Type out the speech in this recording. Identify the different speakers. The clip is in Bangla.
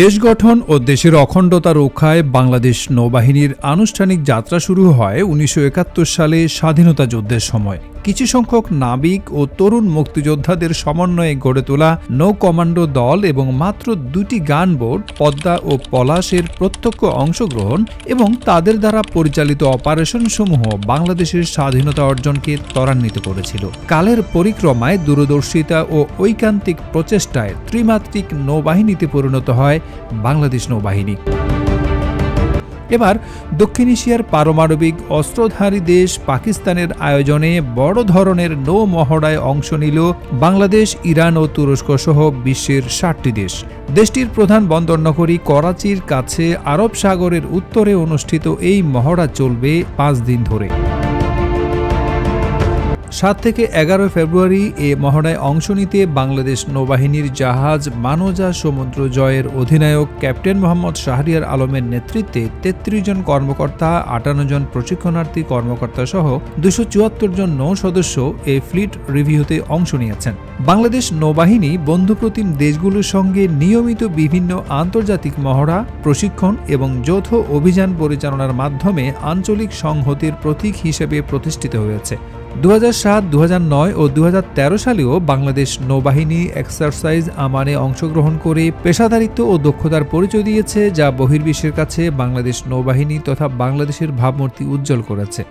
Speaker 1: দেশ গঠন ও দেশের অখণ্ডতা রক্ষায় বাংলাদেশ নৌবাহিনীর আনুষ্ঠানিক যাত্রা শুরু হয় ১৯৭১ সালে স্বাধীনতা যুদ্ধের সময়। কিছু সংখ্যক নাবিক ও তরুণ মুক্তিযোদ্ধাদের সমন্বয়ে গড়ে তোলা নৌ কমান্ডো দল এবং মাত্র ২টি গানবোট পদ্মা ও পলাশের প্রত্যক্ষ অংশগ্রহণ এবং তাদের দ্বারা পরিচালিত অপারেশনসমূহ বাংলাদেশের স্বাধীনতা অর্জনকে ত্বরান্বিত করেছিল। কালের পরিক্রমায় দূরদর্শিতা ও ঐকান্তিক প্রচেষ্টায় ত্রিমাত্রিক নৌবাহিনীতে পরিণত হয় বাংলাদেশ নৌবাহিনী। এবার দক্ষিণ এশিয়ার পারমাণবিক অস্ত্রধারী দেশ পাকিস্তানের আয়োজনে বড় ধরনের নৌ মহড়ায় অংশ নিল বাংলাদেশ, ইরান ও তুরস্ক সহ বিশ্বের ৬০টি দেশ। দেশটির প্রধান বন্দরনগরী করাচির কাছে আরব সাগরের উত্তরে অনুষ্ঠিত এই মহড়া চলবে ৫ দিন ধরে। ৭ থেকে ১১ ফেব্রুয়ারি এ মহড়ায় অংশ নিতে বাংলাদেশ নৌবাহিনীর জাহাজ মানজা সমুদ্র জয়ের অধিনায়ক ক্যাপ্টেন মোহাম্মদ শাহরিয়ার আলমের নেতৃত্বে ৩৩ জন কর্মকর্তা, ৫৮ জন প্রশিক্ষণার্থী কর্মকর্তা সহ ২৭৪ জন নৌ সদস্য এ ফ্লিট রিভিউতে অংশ নিয়েছেন। বাংলাদেশ নৌবাহিনী বন্ধুপ্রতিম দেশগুলোর সঙ্গে নিয়মিত বিভিন্ন আন্তর্জাতিক মহড়া, প্রশিক্ষণ এবং যৌথ অভিযান পরিচালনার মাধ্যমে আঞ্চলিক সংহতির প্রতীক হিসেবে প্রতিষ্ঠিত হয়েছে। ২০০৭, ২০০৯ ও ২০১৩ সালেও বাংলাদেশ নৌবাহিনী এক্সারসাইজ আমানে অংশগ্রহণ করে পেশাদারিত্ব ও দক্ষতার পরিচয় দিয়েছে, যা বহির্বিশ্বের কাছে বাংলাদেশ নৌবাহিনী তথা বাংলাদেশের ভাবমূর্তি উজ্জ্বল করেছে।